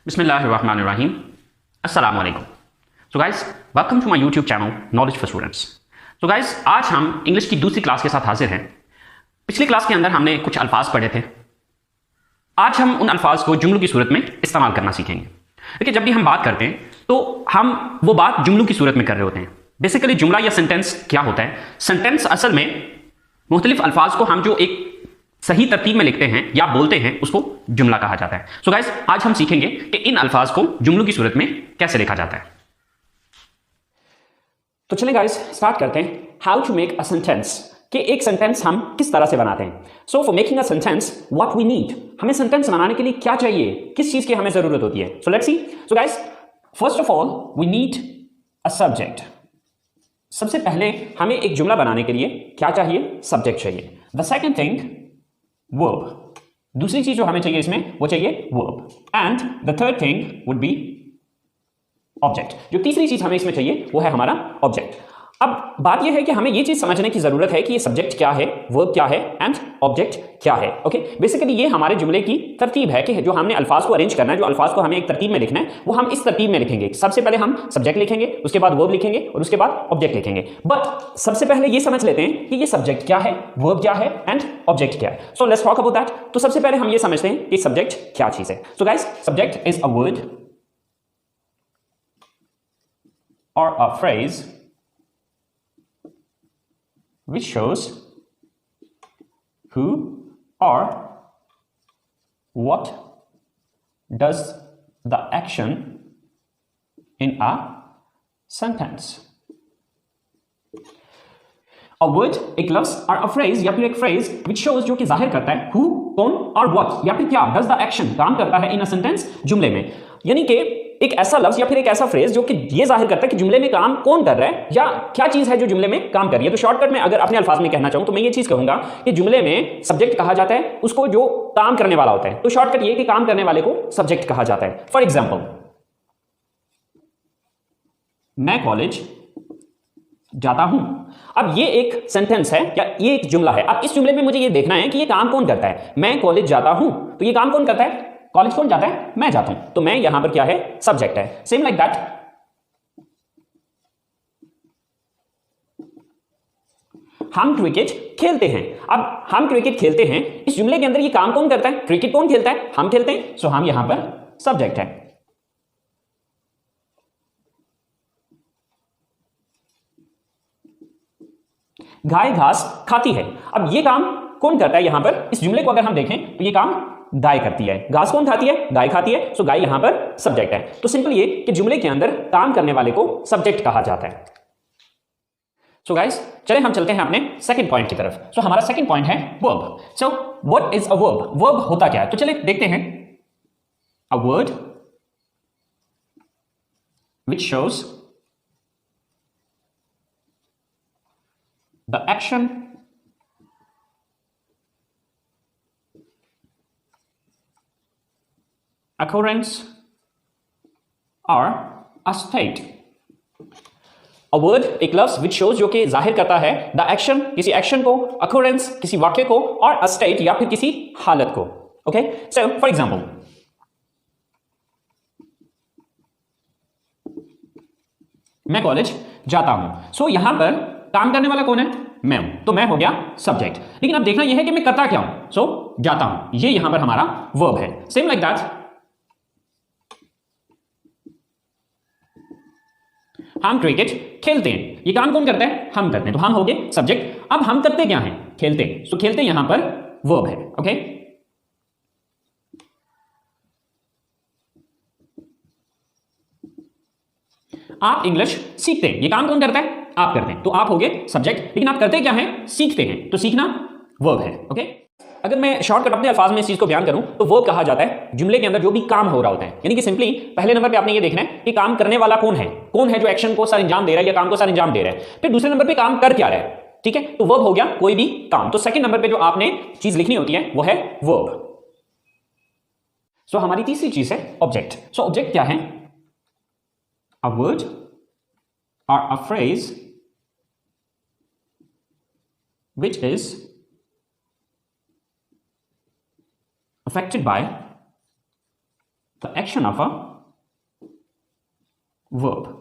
Bismillahirrahmanirrahim. Assalamu alaikum. So guys, welcome to my YouTube channel Knowledge for Students. So guys, आज हम English की दूसरी class के साथ हाजिर हैं। पिछली क्लास के अंदर हमने कुछ अल्फाज पढ़े थे। आज हम उन अल्फाज को जुमलों की सूरत में इस्तेमाल करना सीखेंगे। देखिए, जब भी हम बात करते हैं तो हम वो बात जुमलों की सूरत में कर रहे होते हैं। बेसिकली जुमला या सेंटेंस क्या होता है? सेंटेंस असल में मुख्तलिफ अल्फाज को हम जो एक सही तरतीब में लिखते हैं या बोलते हैं उसको जुमला कहा जाता है। सो गाइस, आज हम सीखेंगे कि इन अल्फाज को जुमलों की सूरत में कैसे लिखा जाता है। तो चलें गाइस, स्टार्ट करते हैं। How to make a sentence, कि एक सेंटेंस हम किस तरह से बनाते हैं। So for making a sentence what we need, हमें सेंटेंस बनाने के लिए क्या चाहिए, किस चीज की हमें जरूरत होती है। So let's see. So guys, first of all we need a subject. सबसे पहले हमें एक जुमला बनाने के लिए क्या चाहिए? सब्जेक्ट चाहिए। The second thing, verb. दूसरी चीज जो हमें चाहिए इसमें वो चाहिए verb. And the third thing would be object. जो तीसरी चीज हमें इसमें चाहिए वो है हमारा ऑब्जेक्ट। अब बात यह है कि हमें ये चीज समझने की जरूरत है कि ये सब्जेक्ट क्या है, वर्ब क्या है एंड ऑब्जेक्ट क्या है। ओके, बेसिकली ये हमारे जुमले की तरतीब है कि जो हमने अल्फाज को अरेंज करना है, जो अल्फाज को हमें एक तरतीब में लिखना है वो हम इस तरतीब में लिखेंगे। सबसे पहले हम सब्जेक्ट लिखेंगे, उसके बाद वर्ब लिखेंगे और उसके बाद ऑब्जेक्ट लिखेंगे। बट सबसे पहले ये समझ लेते हैं कि ये सब्जेक्ट क्या है, वर्ब क्या है एंड ऑब्जेक्ट क्या है। So let's talk about that. तो सबसे पहले हम ये समझते हैं कि सब्जेक्ट क्या चीज है। So guys, subject is a word or a phrase which shows who or what does the action in a sentence. A word, एक लफ्ज और a phrase या फिर एक phrase which shows, जो कि जाहिर करता है who, कौन, और what या फिर क्या does the action, काम करता है in a sentence, जुमले में। यानी कि एक ऐसा लफ्ज या फिर एक ऐसा फ्रेज जो कि ये जाहिर करता है कि जुमले में काम कौन कर रहा है या क्या चीज है जो जुमले में काम कर रही है। तो शॉर्टकट में अगर अपने अल्फाज में कहना चाहूं तो मैं ये चीज कहूंगा कि जुमले में सब्जेक्ट कहा जाता है उसको जो काम करने वाला होता है। तो शॉर्टकट ये कि काम करने वाले को सब्जेक्ट कहा जाता है। फॉर एग्जाम्पल, मैं कॉलेज जाता हूं। अब ये एक सेंटेंस है या ये एक जुमला है। अब इस जुमले में मुझे ये देखना है कि ये काम कौन करता है। मैं कॉलेज जाता हूं, तो ये काम कौन करता है? कॉलेज कौन जाता है? मैं जाता हूं। तो मैं यहां पर क्या है? सब्जेक्ट है। सेम लाइक दैट, हम क्रिकेट खेलते हैं। अब हम क्रिकेट खेलते हैं, इस जुमले के अंदर ये काम कौन करता है? क्रिकेट कौन खेलता है? हम खेलते हैं। सो हम यहां पर सब्जेक्ट है। गाय घास खाती है। अब ये काम कौन करता है? यहां पर इस जुमले को अगर हम देखें तो ये काम गाय करती है। घास कौन खाती है? गाय खाती है। सो गाय यहां पर सब्जेक्ट है। तो सिंपल ये कि जुमले के अंदर काम करने वाले को सब्जेक्ट कहा जाता है। सो गाइस, चले हम चलते हैं अपने सेकंड पॉइंट की तरफ। सो हमारा सेकंड पॉइंट है verb. So what is a verb? Verb होता क्या है? तो चले देखते हैं। A word which shows the action occurrence or a state. A word, एक लफ्ज which shows, जो कि जाहिर करता है the action, किसी एक्शन को, occurrence, किसी वाक्य को, और a state या फिर किसी हालत को। ओके, सो फॉर एग्जाम्पल, मैं कॉलेज जाता हूं। सो यहां पर काम करने वाला कौन है? मैं हूं। तो मैं हो गया सब्जेक्ट। लेकिन अब देखना यह है कि मैं करता क्या हूं। सो जाता हूं, ये यहां पर हमारा वर्ब है। सेम लाइक दैट, हम क्रिकेट खेलते हैं। ये काम कौन करता है? हम करते हैं। तो हम हो गए सब्जेक्ट। अब हम करते क्या हैं? खेलते। सो खेलते यहां पर वर्ब है। ओके, आप इंग्लिश सीखते हैं। ये काम कौन करता है? आप करते हैं। तो आप हो गए सब्जेक्ट। लेकिन आप करते क्या हैं? सीखते हैं। तो सीखना वर्ब है। ओके, अगर मैं शॉर्टकट अपने अल्फाज में इस चीज को बयान करूं तो वर्ब कहा जाता है जुमले के अंदर जो भी काम हो रहा होता है। यानी कि सिंपली पहले नंबर पे आपने ये देखना है कि काम करने वाला कौन है, कौन है जो एक्शन को सर अंजाम दे रहा है या काम को सर अंजाम दे रहा है। फिर दूसरे नंबर पे काम कर क्या रहा है। ठीक है, तो वर्ब हो गया कोई भी काम। तो सेकंड नंबर पे जो आपने चीज लिखनी होती है वो है वर्ब। सो हमारी तीसरी चीज है ऑब्जेक्ट। सो ऑब्जेक्ट क्या है? अ वर्ड और a phrase which is affected by the action of a verb.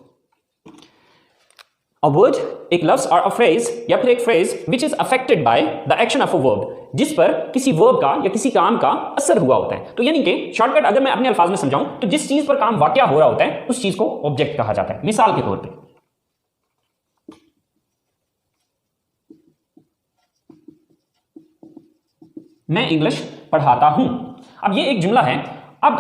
A word एक लफ्ज और अ फ्रेज या फिर एक phrase which is affected by the action of a verb, जिस पर किसी वर्ब का या किसी काम का असर हुआ होता है। तो यानी कि शॉर्टकट अगर मैं अपने अल्फाज में समझाऊं तो जिस चीज पर काम वाकया हो रहा होता है उस चीज को ऑब्जेक्ट कहा जाता है। मिसाल के तौर पे मैं इंग्लिश पढ़ाता हूं। अब ये एक जुमला है। अब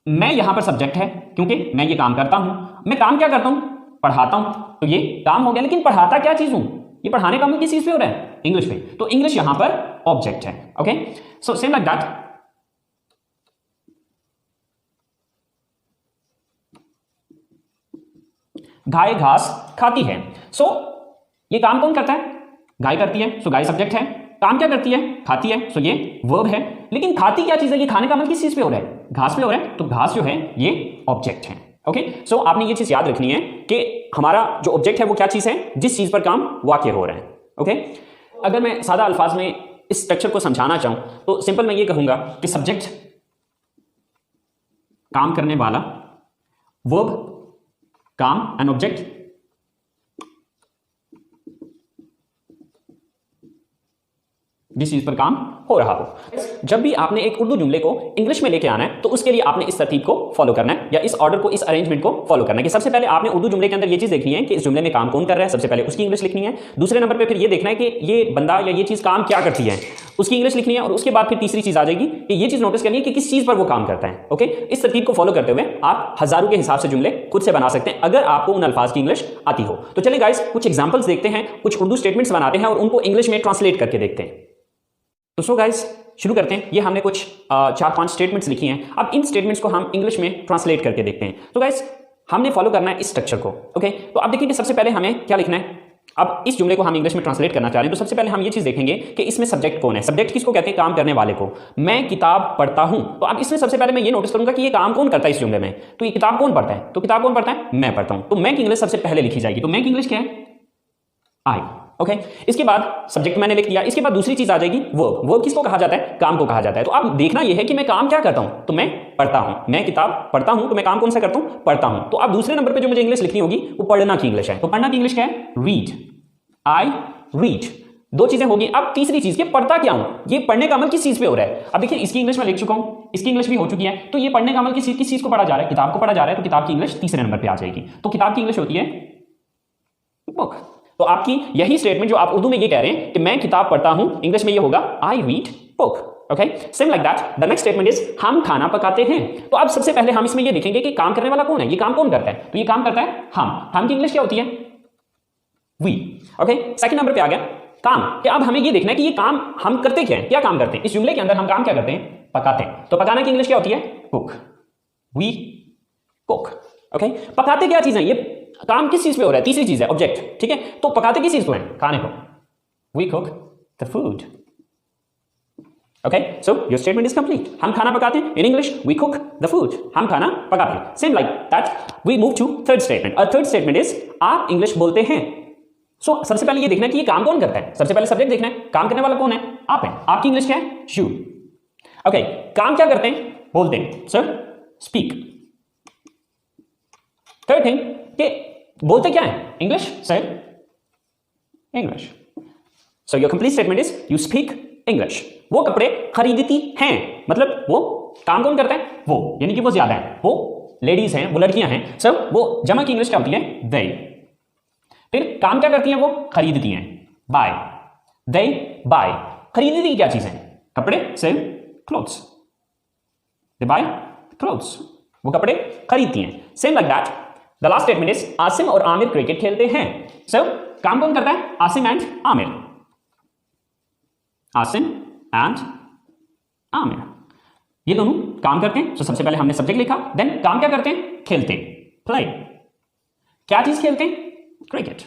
मैं यहां पर सब्जेक्ट है क्योंकि मैं ये काम करता हूं। मैं काम क्या करता हूं? पढ़ाता हूं। तो ये काम हो गया, लेकिन पढ़ाता क्या चीज हूं? ये पढ़ाने का अमल किस चीज पे हो रहा है? इंग्लिश पे। तो इंग्लिश यहां पर ऑब्जेक्ट है। Okay, so same like that. गाय घास खाती है। सो ये काम कौन करता है? गाय करती है, सो गाय सब्जेक्ट है। काम क्या करती है? खाती है, सो ये वर्ब है। लेकिन खाती क्या चीज है? ये खाने का अमल किस चीज पे हो रहा है? घास पे हो रहा है। तो घास जो है ये ऑब्जेक्ट है। ओके, सो आपने ये चीज याद रखनी है कि हमारा जो ऑब्जेक्ट है वो क्या चीज है? जिस चीज पर काम वाकई हो रहा है। ओके, अगर मैं सादा अल्फाज में इस स्ट्रक्चर को समझाना चाहूं तो सिंपल मैं ये कहूंगा कि सब्जेक्ट काम करने वाला, वर्ब काम एंड ऑब्जेक्ट जिस चीज पर काम हो रहा हो। जब भी आपने एक उर्दू जुमले को इंग्लिश में लेके आना है तो उसके लिए आपने इस तरतीब को फॉलो करना है या इस ऑर्डर को, इस अरेंजमेंट को फॉलो करना है कि सबसे पहले आपने उर्दू जुमले के अंदर ये चीज देखनी है कि इस जुमले में काम कौन कर रहा है। सबसे पहले उसकी इंग्लिश लिखनी है। दूसरे नंबर पे फिर ये देखना है कि ये बंदा या ये चीज काम क्या करती है, उसकी इंग्लिश लिखनी है। और उसके बाद फिर तीसरी चीज आ जाएगी कि ये चीज नोटिस करनी है कि किस चीज पर वो काम करता है। ओके, इस तरतीब को फॉलो करते हुए आप हजारों के हिसाब से जुमले खुद से बना सकते हैं अगर आपको उन अल्फाज की इंग्लिश आती हो। तो चलिए गाइस, कुछ एग्जांपल्स देखते हैं, कुछ उर्दू स्टेटमेंट्स बनाते हैं और उनको इंग्लिश में ट्रांसलेट करके देखते हैं। तो सो गाइस, शुरू करते हैं। ये हमने कुछ 4-5 स्टेटमेंट्स लिखी हैं। अब इन स्टेटमेंट्स को हम इंग्लिश में ट्रांसलेट करके देखते हैं। तो गाइस, हमने फॉलो करना है इस स्ट्रक्चर को। ओके, तो अब देखिए कि सबसे पहले हमें क्या लिखना है। अब इस जुमले को हम इंग्लिश में ट्रांसलेट करना चाह रहे हैं तो सबसे पहले हम ये चीज देखेंगे कि इसमें सब्जेक्ट कौन है। सब्जेक्ट किसको कहते हैं? काम करने वाले को। मैं किताब पढ़ता हूं। तो अब इसमें सबसे पहले मैं ये नोटिस करूंगा कि ये काम कौन करता है इस जुमले में। तो ये किताब कौन पढ़ता है? तो किताब कौन पढ़ता है? मैं पढ़ता हूं। तो मैं की इंग्लिश सबसे पहले लिखी जाएगी। तो मैं की इंग्लिश क्या है? आई। ओके, इसके बाद सब्जेक्ट मैंने लिख दिया। इसके बाद दूसरी चीज आ जाएगी वर्ब। वर्ब किसको कहा जाता है? काम को कहा जाता है। तो अब देखना यह है कि मैं काम क्या करता हूं। तो मैं पढ़ता हूं। मैं किताब पढ़ता हूं। तो मैं काम कौन सा करता हूं? पढ़ता हूं। तो अब दूसरे नंबर पे जो मुझे इंग्लिश लिखनी होगी वो पढ़ना की इंग्लिश है। तो पढ़ना की इंग्लिश क्या है? रीड। I read. दो चीजें होगी। अब तीसरी चीज के पढ़ता क्या हूं? ये पढ़ने का अमल किस चीज पे हो रहा है? अब देखिए, इसकी इंग्लिश में लिख चुका हूं, इसकी इंग्लिश भी हो चुकी है। तो ये पढ़ने का अमल किस चीज को पढ़ा जा रहा है? किताब को पढ़ा जा रहा है। तो किताब की इंग्लिश तीसरे नंबर पे आ जाएगी। तो किताब की इंग्लिश होती है बुक। तो आपकी यही स्टेटमेंट जो आप उर्दू में ये कह रहे हैं कि मैं किताब पढ़ता हूं, इंग्लिश में ये होगा I read book. Okay, same like that the next statement is हम खाना पकाते हैं। तो अब सबसे पहले हम इसमें ये देखेंगे कि काम करने वाला कौन है, ये काम कौन करता है। तो ये काम करता है हम की इंग्लिश क्या होती है? वी। ओके, सेकंड नंबर पे आ गया काम। कि अब हमें ये देखना है कि ये काम हम करते क्या है, क्या काम करते हैं इस जुमले के अंदर। हम काम क्या करते हैं? पकाते हैं। तो पकाना की इंग्लिश क्या होती है? कुक। We cook. ओके, पकाते क्या चीज है? ये काम किस चीज पे हो रहा है? तीसरी चीज है ऑब्जेक्ट। ठीक है, तो पकाते किस चीज को है? खाने को। We cook the food. Okay, so your statement is complete. हम खाना पकाते हैं। In English we cook the food. हम खाना पकाते हैं। Same like that we move to third statement. और थर्ड स्टेटमेंट इज आप इंग्लिश बोलते हैं। सो सबसे पहले ये देखना है कि ये काम कौन करता है। सबसे पहले सब्जेक्ट देखना है, काम करने वाला कौन है? आप है। आपकी इंग्लिश क्या है? यू। ओके, काम क्या करते हैं? बोलते हैं। Sir speak. थर्ड थिंग कि बोलते क्या है? English. Sir English. So your complete statement is you speak English. वो कपड़े खरीदती हैं, मतलब वो काम कौन करता है? वो, यानी कि वो ज्यादा है, वो लेडीज हैं, वो लड़कियां हैं। सब वो जमा की इंग्लिश क्या होती है? दे। फिर काम क्या करती हैं? वो खरीदती हैं। बाय। दे बाय। खरीदती क्या चीज है? कपड़े। सिर्फ क्लोथ्स। दे बाय क्लोथ्स। वो कपड़े खरीदती हैं। Same like that the last statement is Asim और आमिर क्रिकेट खेलते हैं। सो काम कौन करता है? आसिम एंड आमिर। आसिम एंड आमिर, ये दोनों काम करते हैं। तो सबसे पहले हमने सब्जेक्ट लिखा, देन काम क्या करते हैं? खेलते हैं। प्ले। क्या चीज खेलते हैं? Cricket.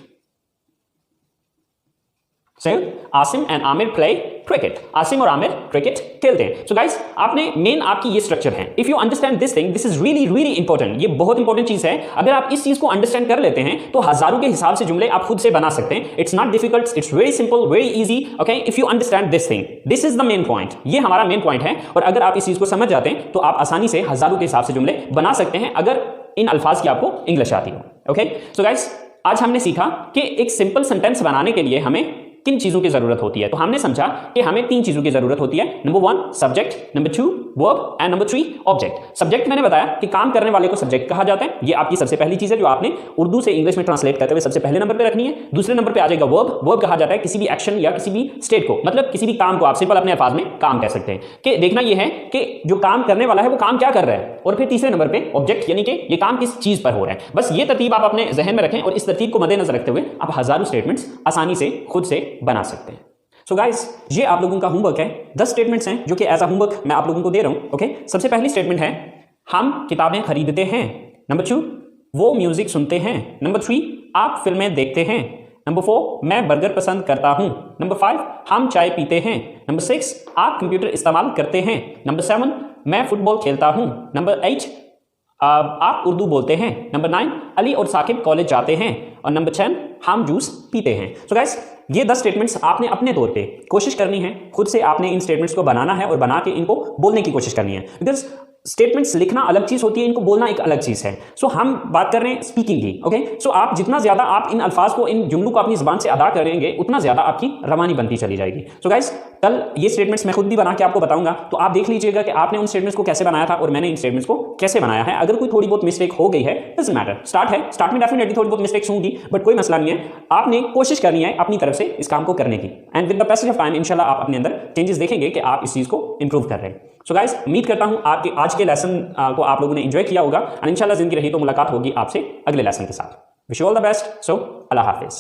So, Asim and Aamir play cricket. Asim और आमिर क्रिकेट खेलते हैं। सो गाइस, आपने मेन आपकी ये स्ट्रक्चर है। If you understand this thing, this is really really important. ये बहुत इंपॉर्टेंट चीज है। अगर आप इस चीज को अंडरस्टैंड कर लेते हैं तो हजारों के हिसाब से जुमले आप खुद से बना सकते हैं। It's not difficult, it's very simple, very easy. Okay, if you understand this thing, this is the main point. ये हमारा मेन पॉइंट है। और अगर आप इस चीज को समझ जाते हैं तो आप आसानी से हजारों के हिसाब से जुमले बना सकते हैं, अगर इन अल्फाज की आपको इंग्लिश आती हो। ओके, सो गाइस, आज हमने सीखा कि एक सिंपल सेंटेंस बनाने के लिए हमें किन चीजों की जरूरत होती है। तो हमने समझा कि हमें 3 चीजों की जरूरत होती है। Number 1 subject, number 2 verb and number 3 object. Subject मैंने बताया कि काम करने वाले को सब्जेक्ट कहा जाता है। ये आपकी सबसे पहली चीज है जो आपने उर्दू से इंग्लिश में ट्रांसलेट करते हुए सबसे पहले नंबर पे रखनी है। दूसरे नंबर पे आ जाएगा वर्ब। वर्ब कहा जाता है किसी भी एक्शन या किसी भी स्टेट को, मतलब किसी भी काम को आप सिंपल अपने अल्फाज में काम कह सकते हैं। कि देखना यह है कि जो काम करने वाला है वो काम क्या कर रहा है। और फिर तीसरे नंबर पे ऑब्जेक्ट, यानी कि ये काम किस चीज पर हो रहा है। बस ये तरतीब आप अपने जहन में रखें और इस तरतीब को मद्देनजर रखते हुए आप हजारों स्टेटमेंट्स आसानी से खुद से बना सकते हैं। सो गाइस, ये आप लोगों का होमवर्क है। 10 स्टेटमेंट्स हैं जो कि एज अ होमवर्क मैं आप लोगों को दे रहा हूं। ओके, सबसे पहली स्टेटमेंट है हम किताबें खरीदते हैं। नंबर 2 वो म्यूजिक सुनते हैं। नंबर 3 आप फिल्में देखते हैं। नंबर 4 मैं बर्गर पसंद करता हूं। नंबर 5 हम चाय पीते हैं। नंबर 6 आप कंप्यूटर इस्तेमाल करते हैं। नंबर 7 मैं फुटबॉल खेलता हूं। नंबर 8 आप उर्दू बोलते हैं। नंबर 9 अली और साकिब कॉलेज जाते हैं। और नंबर 10 हम जूस पीते हैं। सो गाइस, ये 10 स्टेटमेंट्स आपने अपने तौर पे कोशिश करनी है, खुद से आपने इन स्टेटमेंट्स को बनाना है और बना के इनको बोलने की कोशिश करनी है। बिकॉज स्टेटमेंट्स लिखना अलग चीज होती है, इनको बोलना एक अलग चीज है। सो हम बात कर रहे हैं स्पीकिंग की। ओके, सो आप जितना ज्यादा आप इन अल्फाज को, इन जुमलों को अपनी जुबान से अदा करेंगे उतना ज्यादा आपकी रवानी बनती चली जाएगी। सो गाइस, कल ये स्टेटमेंट्स मैं खुद भी बना के आपको बताऊंगा, तो आप देख लीजिएगा कि आपने उन स्टेटमेंट्स को कैसे बनाया था और मैंने इन स्टेटमेंट्स को कैसे बनाया है। अगर कोई थोड़ी बहुत मिस्टेक हो गई है, डजंट मैटर, स्टार्ट में डेफिनेटली थोड़ी बहुत मिस्टेक्स होंगी, बट कोई मसला नहीं है। आपने कोशिश करनी है अपनी तरफ से इस काम को करने की, and with the passage of time इंशाल्लाह आप अपने अंदर चेंजेस देखेंगे कि आप इस चीज को इंप्रूव कर रहे हैं। सो गाइस, उम्मीद करता हूं आपके आज के लेसन को आप लोगों ने एंजॉय किया होगा, और इंशाल्लाह जिंदगी रही तो मुलाकात होगी आपसे अगले लेसन के साथ। Wish you all the best. So Allah Hafiz.